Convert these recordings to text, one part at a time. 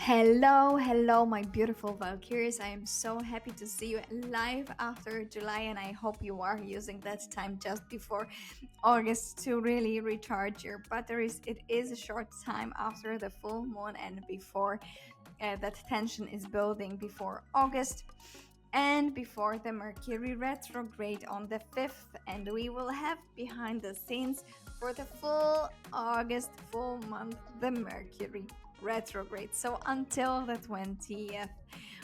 Hello, my beautiful Valkyries. I am so happy to see you live after July, and I hope you are using that time just before August to really recharge your batteries. It is a short time after the full moon and before that tension is building before August and before the Mercury retrograde on the 5th, and we will have behind the scenes for the full August full month the Mercury retrograde. So until the 20th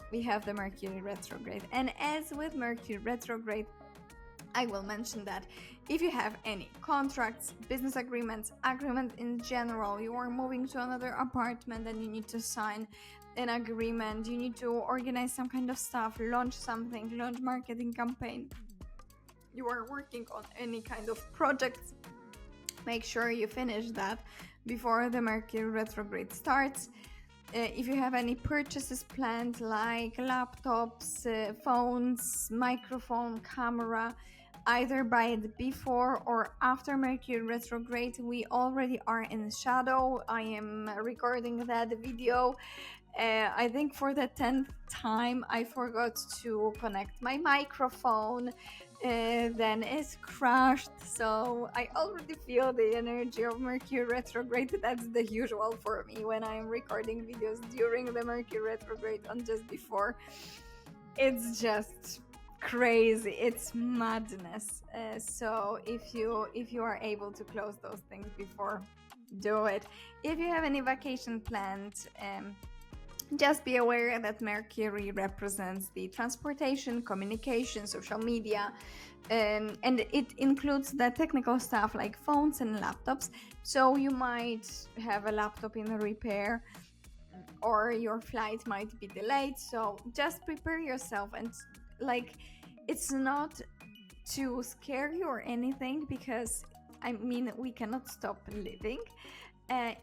we have the Mercury retrograde, and as with Mercury retrograde I will mention that if you have any contracts, business agreements, agreement in general, you are moving to another apartment and you need to sign an agreement, you need to organize some kind of stuff, launch something, launch marketing campaign, you are working on any kind of projects, make sure you finish that before the Mercury retrograde starts. If you have any purchases planned like laptops, phones, microphone, camera, either buy it before or after Mercury retrograde. We already are in shadow. I am recording that video. I think for the 10th time I forgot to connect my microphone, then it's crashed, so I already feel the energy of Mercury retrograde. That's the usual for me when I'm recording videos during the Mercury retrograde and just before. It's just crazy, it's madness. So if you are able to close those things before, do it. If you have any vacation planned, just be aware that Mercury represents the transportation, communication, social media, and it includes the technical stuff like phones and laptops. So you might have a laptop in repair or your flight might be delayed. So just prepare yourself, and like, it's not to scare you or anything, because I mean we cannot stop living.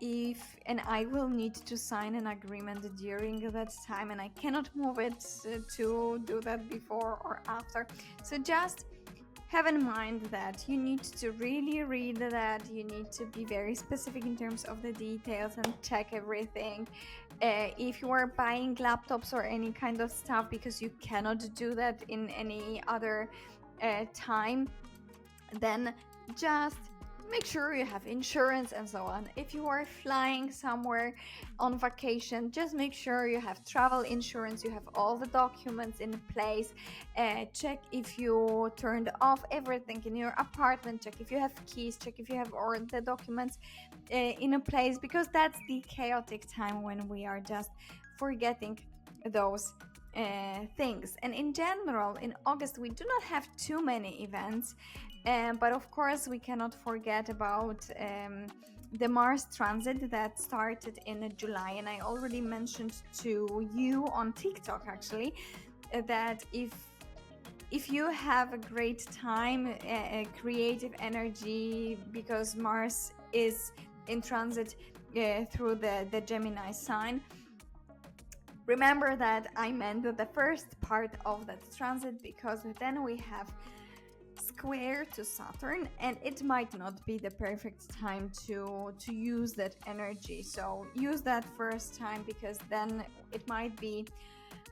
If and I will need to sign an agreement during that time, and I cannot move it to do that before or after. So just have in mind that you need to really read that, you need to be very specific in terms of the details and check everything. If you are buying laptops or any kind of stuff, because you cannot do that in any other time, then just make sure you have insurance and so on. If you are flying somewhere on vacation, just make sure you have travel insurance, you have all the documents in place. Check if you turned off everything in your apartment, check if you have keys, check if you have all the documents in a place, because that's the chaotic time when we are just forgetting those things. And in general, in August, we do not have too many events, but of course, we cannot forget about the Mars transit that started in July. And I already mentioned to you on TikTok actually that if you have a great time, a creative energy, because Mars is in transit through the Gemini sign. Remember that I meant the first part of that transit, because then we have square to Saturn, and it might not be the perfect time to use that energy. So use that first time, because then it might be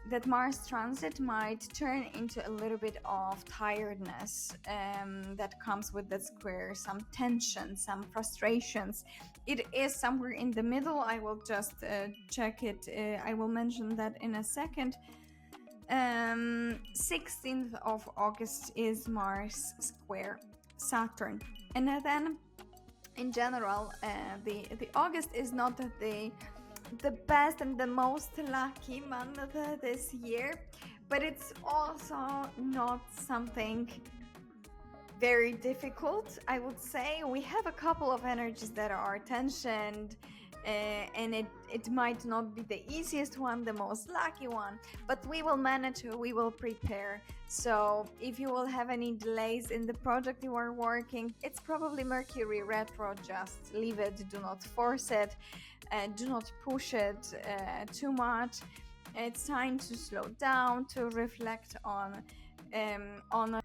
that Mars transit might turn into a little bit of tiredness that comes with that square, some tension, some frustrations. It is somewhere in the middle. I will just check it. I will mention that in a second. 16th of August is Mars square Saturn, and then in general, the August is not the best and the most lucky month this year, but it's also not something very difficult. I would say we have a couple of energies that are tensioned, and it might not be the easiest one, the most lucky one, but we will manage, we will prepare. So if you will have any delays in the project you are working, it's probably Mercury retro. Just leave it, do not force it, do not push it too much. It's time to slow down, to reflect on a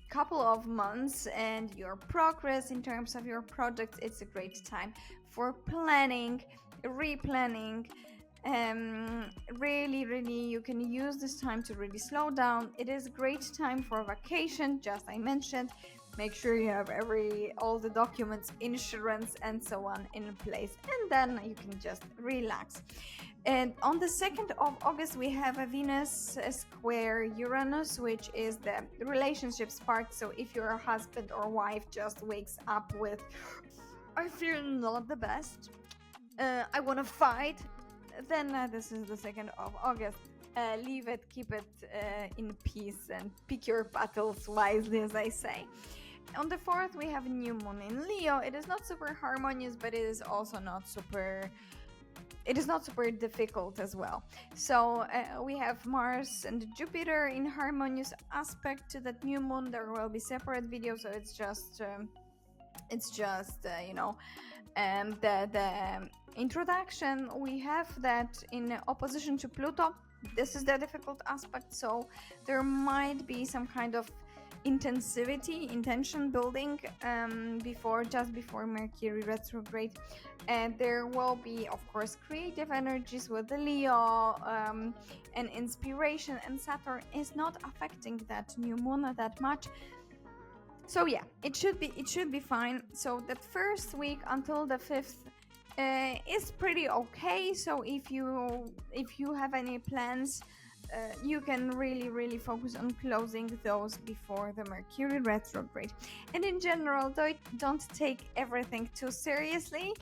couple of months and your progress in terms of your project. It's a great time for planning, replanning, Really, you can use this time to really slow down. It is a great time for vacation, just I mentioned. Make sure you have all the documents, insurance, and so on in place, and then you can just relax. And on the 2nd of August, we have a Venus square Uranus, which is the relationships part. So if you're a husband or wife just wakes up with, I feel not the best, I want to fight, then this is the 2nd of August. Leave it, keep it in peace, and pick your battles wisely, as I say. On the 4th, we have a new moon in Leo. It is not super harmonious, but it is also not super difficult as well. So we have Mars and Jupiter in harmonious aspect to that new moon. There will be separate videos, so it's just the introduction. We have that in opposition to Pluto. This is the difficult aspect, so there might be some kind of intention building just before Mercury retrograde. And there will be, of course, creative energies with the Leo and inspiration, and Saturn is not affecting that new moon that much. So yeah, it should be fine. So that first week until the 5th is pretty okay. So if you have any plans, you can really focus on closing those before the Mercury retrograde. And in general, don't take everything too seriously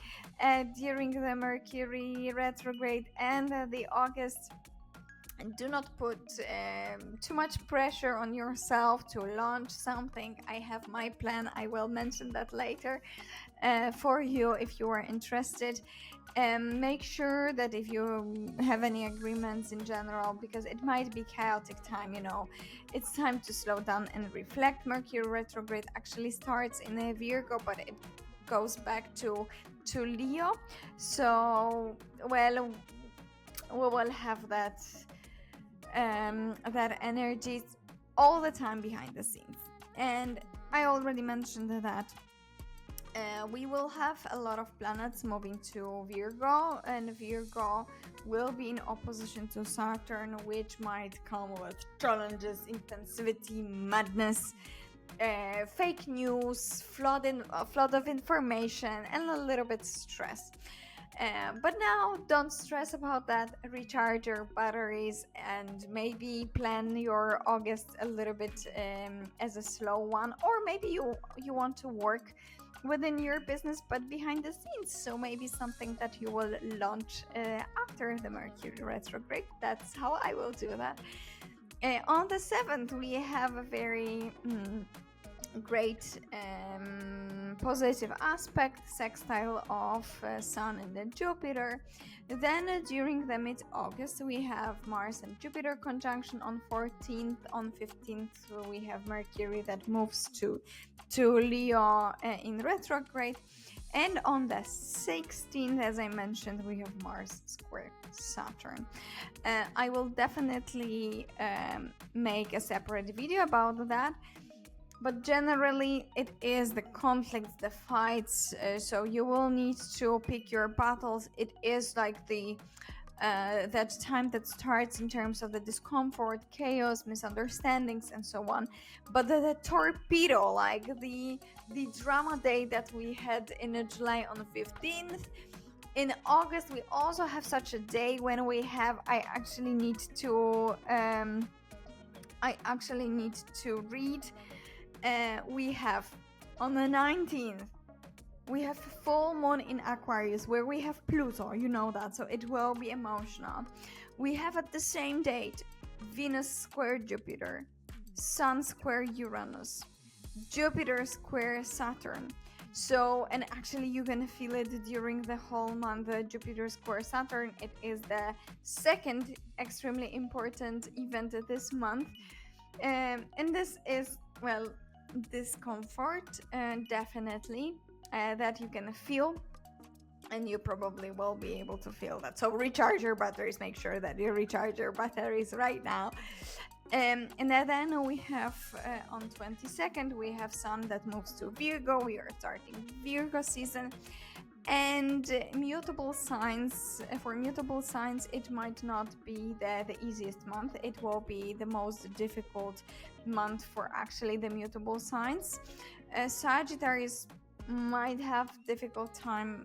during the Mercury retrograde and the August. And do not put too much pressure on yourself to launch something. I have my plan. I will mention that later for you if you are interested. Make sure that if you have any agreements in general, because it might be chaotic time, it's time to slow down and reflect. Mercury retrograde actually starts in a Virgo, but it goes back to Leo. So, well, we will have that energy all the time behind the scenes. And I already mentioned that we will have a lot of planets moving to Virgo, and Virgo will be in opposition to Saturn, which might come with challenges, intensity, madness, fake news, flood of information, and a little bit stress. But now don't stress about that. Recharge your batteries and maybe plan your August a little bit as a slow one, or maybe you want to work within your business but behind the scenes, so maybe something that you will launch after the Mercury retrograde. That's how I will do that. On the 7th, we have a very great positive aspect, sextile of Sun and Jupiter. Then during the mid-August, we have Mars and Jupiter conjunction on 14th. On 15th, we have Mercury that moves to Leo in retrograde. And on the 16th, as I mentioned, we have Mars square Saturn. I will definitely make a separate video about that. But generally, it is the conflicts, the fights. So you will need to pick your battles. It is like that time that starts in terms of the discomfort, chaos, misunderstandings, and so on. But the torpedo, like the drama day that we had in July on the 15th. In August, we also have such a day when we have. I actually need to read. We have on the 19th, we have full moon in Aquarius where we have Pluto, you know that, so it will be emotional. We have at the same date Venus square Jupiter, Sun square Uranus, Jupiter square Saturn. So, and actually you can feel it during the whole month, Jupiter square Saturn. It is the second extremely important event this month. And this is, well, discomfort, definitely, that you can feel, and you probably will be able to feel that. So recharge your batteries. Make sure that you recharge your batteries right now. And then we have on 22nd, we have Sun that moves to Virgo. We are starting Virgo season. And mutable signs, for mutable signs, it might not be the easiest month. It will be the most difficult month for actually the mutable signs. Sagittarius might have difficult time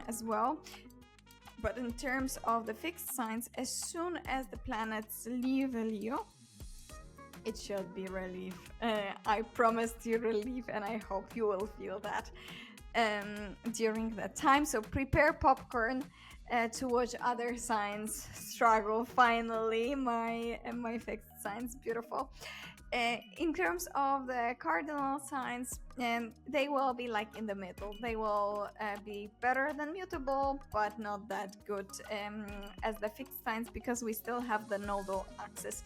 as well. But in terms of the fixed signs, as soon as the planets leave Leo, it should be relief. I promised you relief, and I hope you will feel that during that time. So prepare popcorn to watch other signs struggle. Finally, my fixed signs, beautiful. In terms of the cardinal signs, they will be like in the middle. They will be better than mutable, but not that good as the fixed signs, because we still have the nodal axis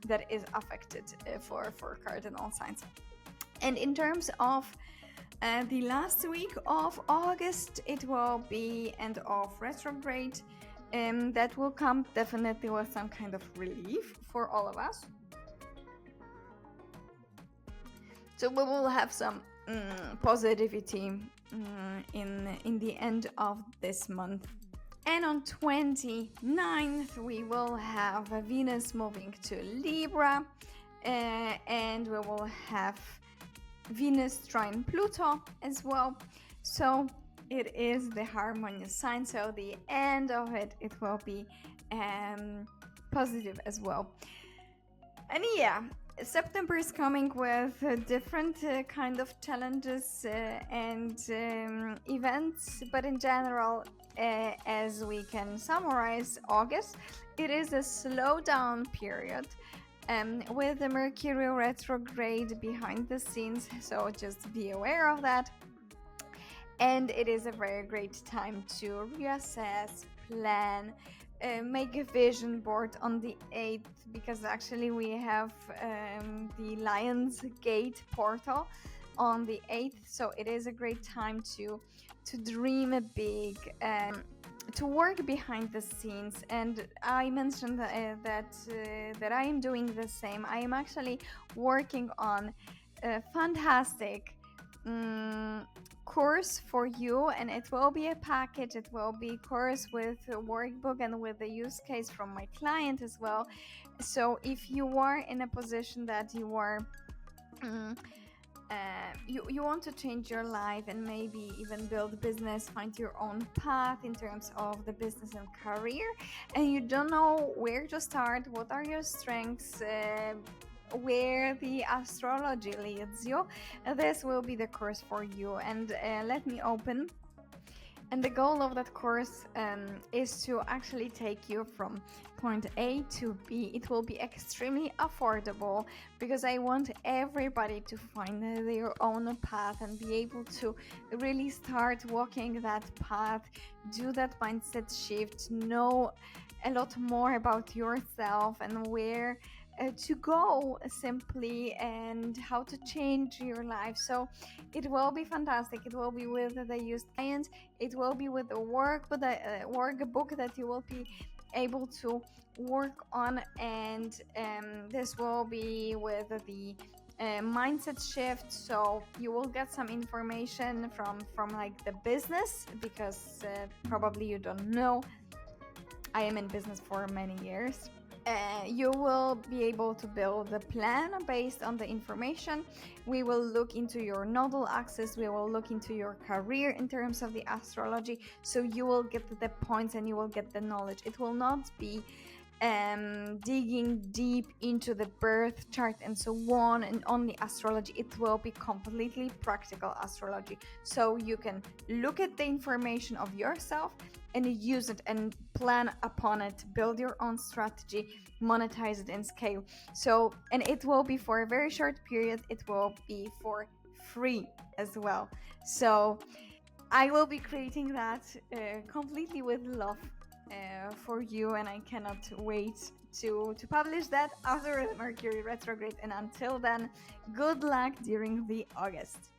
that is affected for cardinal signs. And in terms of the last week of August, it will be end of retrograde. That will come definitely with some kind of relief for all of us. So we will have some positivity in the end of this month. And on 29th, we will have Venus moving to Libra, and we will have Venus trine Pluto as well. So it is the harmonious sign. So the end of it will be positive as well. And yeah, September is coming with different kind of challenges and events, but in general, as we can summarize August, it is a slowdown period with the Mercury retrograde behind the scenes, so just be aware of that. And it is a very great time to reassess, plan, make a vision board on the 8th, because actually we have the Lion's Gate portal on the 8th, so it is a great time to dream big, to work behind the scenes. And I mentioned that I am doing the same. I am actually working on a fantastic course for you, and it will be a package. It will be course with a workbook and with a use case from my client as well. So if you are in a position that you are you want to change your life and maybe even build a business, find your own path in terms of the business and career, and you don't know where to start, what are your strengths, where the astrology leads you, this will be the course for you. And let me open. And the goal of that course is to actually take you from point A to B. It will be extremely affordable, because I want everybody to find their own path and be able to really start walking that path, do that mindset shift, know a lot more about yourself and where to go simply, and how to change your life. So it will be fantastic. It will be with the used clients. It will be with the workbook that you will be able to work on, and this will be with the mindset shift. So you will get some information from like the business, because probably you don't know, I am in business for many years. You will be able to build a plan based on the information. We will look into your nodal axis. We will look into your career in terms of the astrology. So you will get the points and you will get the knowledge. It will not be digging deep into the birth chart and so on and only astrology. It will be completely practical astrology. So you can look at the information of yourself and use it and plan upon it, build your own strategy, monetize it and scale. So, and it will be for a very short period. It will be for free as well. So I will be creating that completely with love for you, and I cannot wait to publish that after Mercury retrograde. And until then, good luck during the August.